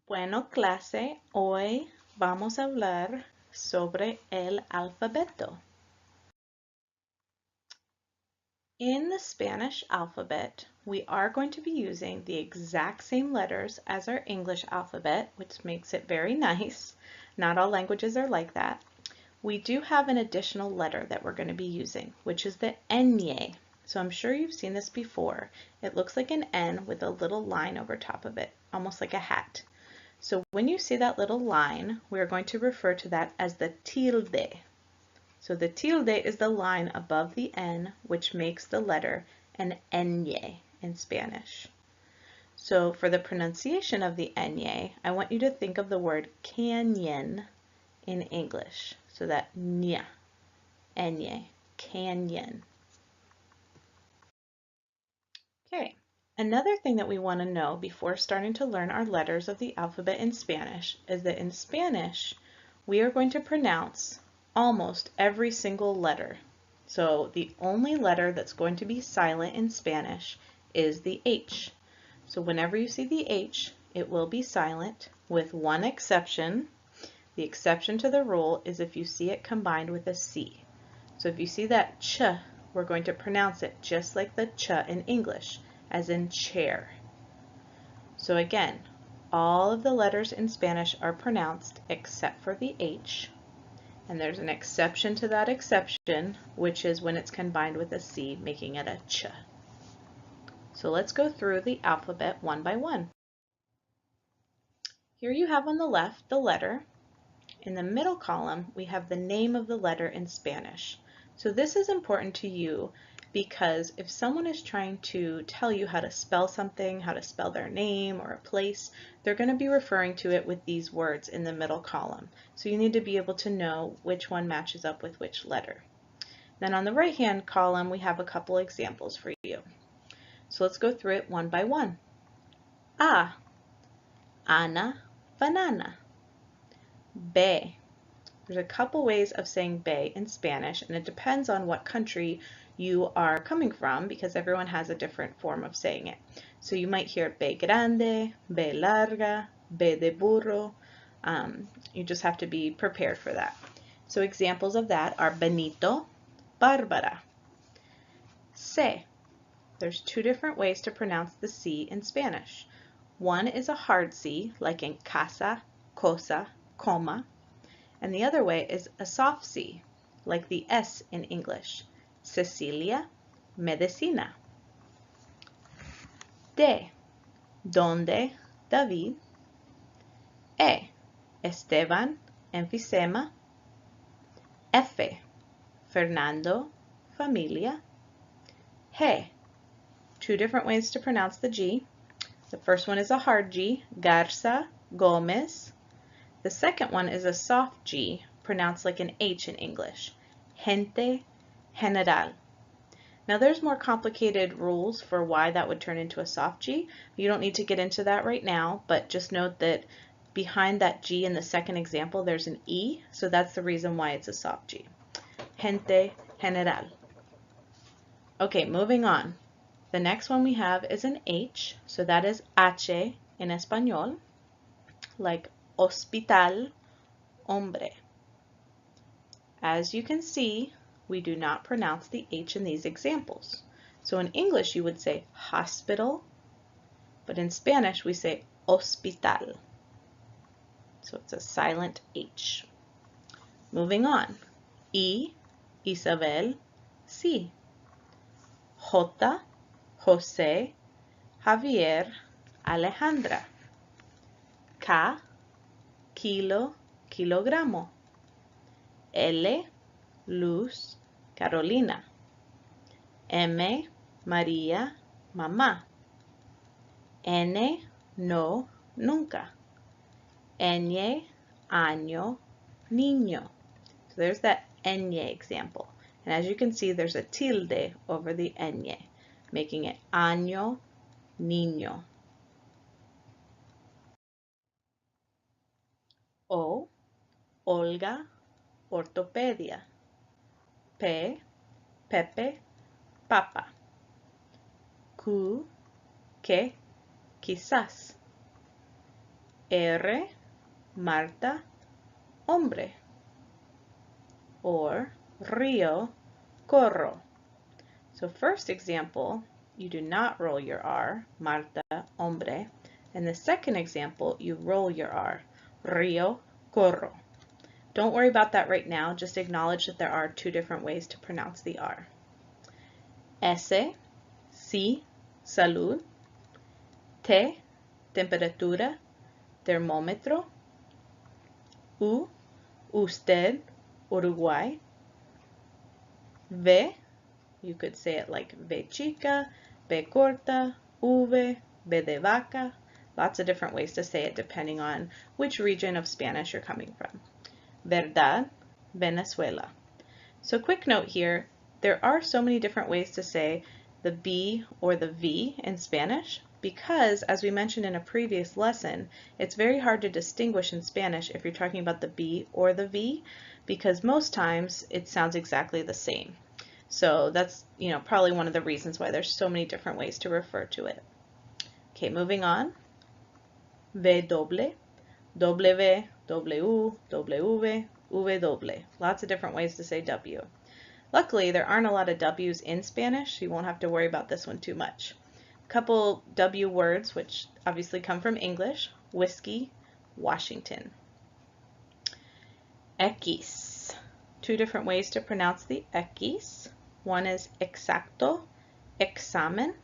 Bueno, clase, hoy vamos a hablar sobre el alfabeto. In the Spanish alphabet, we are going to be using the exact same letters as our English alphabet, which makes it very nice. Not all languages are like that. We do have an additional letter that we're going to be using, which is the ñ. So I'm sure you've seen this before. It looks like an N with a little line over top of it, almost like a hat. So when you see that little line, we are going to refer to that as the tilde. So the tilde is the line above the N, which makes the letter an ñ in Spanish. So for the pronunciation of the ñ, I want you to think of the word canyon in English. So that ñ, canyon. Okay. Another thing that we want to know before starting to learn our letters of the alphabet in Spanish is that in Spanish, we are going to pronounce almost every single letter. So the only letter that's going to be silent in Spanish is the H. So whenever you see the H, it will be silent with one exception. The exception to the rule is if you see it combined with a C. So if you see that ch, we're going to pronounce it just like the ch in English, as in chair. So again, all of the letters in Spanish are pronounced except for the H, and there's an exception to that exception, which is when it's combined with a C, making it a ch. So let's go through the alphabet one by one. Here you have on the left the letter. In the middle column, we have the name of the letter in Spanish. So this is important to you because if someone is trying to tell you how to spell something, how to spell their name or a place, they're going to be referring to it with these words in the middle column. So you need to be able to know which one matches up with which letter. Then on the right-hand column, we have a couple examples for you. So let's go through it one by one. A, Ana, banana. B. There's a couple ways of saying be in Spanish, and it depends on what country you are coming from because everyone has a different form of saying it. So you might hear be grande, be larga, be de burro. You just have to be prepared for that. So examples of that are Benito, Barbara. C. There's two different ways to pronounce the C in Spanish. One is a hard C, like in casa, cosa, coma. And the other way is a soft C, like the S in English. Cecilia, medicina. D. Donde, David. E. Esteban, enfisema. F. Fernando, familia. G. Two different ways to pronounce the G. The first one is a hard G, Garza, Gomez. The second one is a soft G, pronounced like an H in English, gente, general. Now there's more complicated rules for why that would turn into a soft G. You don't need to get into that right now, but just note that behind that G in the second example there's an E, so that's the reason why it's a soft G. Gente, general. Okay, moving on. The next one we have is an H, so that is H in Español, like hospital, hombre. As you can see, we do not pronounce the H in these examples. So in English you would say hospital, but in Spanish we say hospital. So it's a silent H. Moving on. I, Isabel, sí. J, José, Javier, Alejandra. K, kilo, kilogramo. L, Luz, Carolina. M, María, mamá. N, no, nunca. Ñ, año, niño. So there's that ñ example. And as you can see, there's a tilde over the ñ, making it año, niño. O, Olga, ortopedia. P, Pepe, papa. Q, que, quizás. R, Marta, hombre. Or río, corro. So first example, you do not roll your R, Marta, hombre. And the second example, you roll your R, río, corro. Don't worry about that right now, just acknowledge that there are two different ways to pronounce the R. S, sí, salud. T, temperatura, termómetro. U, usted, Uruguay. V, you could say it like V chica, V corta, V, V de vaca. Lots of different ways to say it depending on which region of Spanish you're coming from. Verdad, Venezuela. So quick note here, there are so many different ways to say the B or the V in Spanish because, as we mentioned in a previous lesson, it's very hard to distinguish in Spanish if you're talking about the B or the V because most times it sounds exactly the same. So that's, probably one of the reasons why there's so many different ways to refer to it. Okay, moving on. V doble, W, W, W, V doble. Lots of different ways to say W. Luckily, there aren't a lot of W's in Spanish, so you won't have to worry about this one too much. A couple W words, which obviously come from English: whiskey, Washington. X. Two different ways to pronounce the X. One is exacto, examen,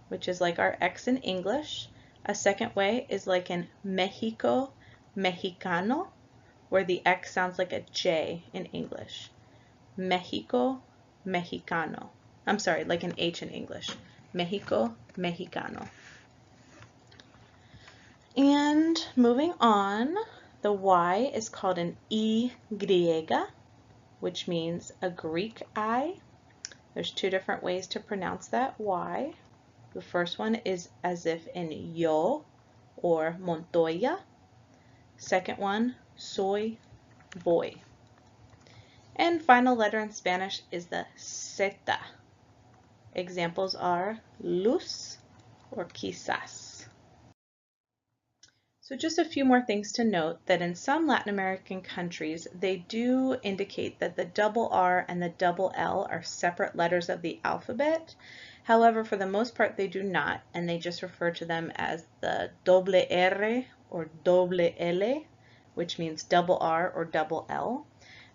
which is like our X in English. A second way is like in Mexico, mexicano, where the X sounds like a J in English. Mexico, mexicano. I'm sorry, like an H in English. Mexico, mexicano. And moving on, the Y is called an Y, which means a Greek I. There's two different ways to pronounce that Y. The first one is as if in yo or Montoya. Second one, soy, voy. And final letter in Spanish is the Z. Examples are luz or quizás. So just a few more things to note, that in some Latin American countries, they do indicate that the double R and the double L are separate letters of the alphabet. However, for the most part, they do not, and they just refer to them as the doble R or doble L, which means double R or double L.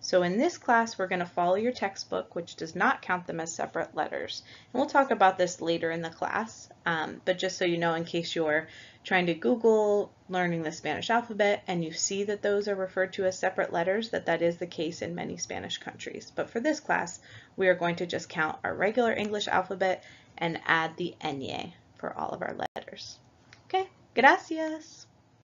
So in this class, we're going to follow your textbook, which does not count them as separate letters. And we'll talk about this later in the class, but just so you know, in case you're trying to Google learning the Spanish alphabet and you see that those are referred to as separate letters, that is the case in many Spanish countries. But for this class, we are going to just count our regular English alphabet and add the ñ for all of our letters. Okay, gracias.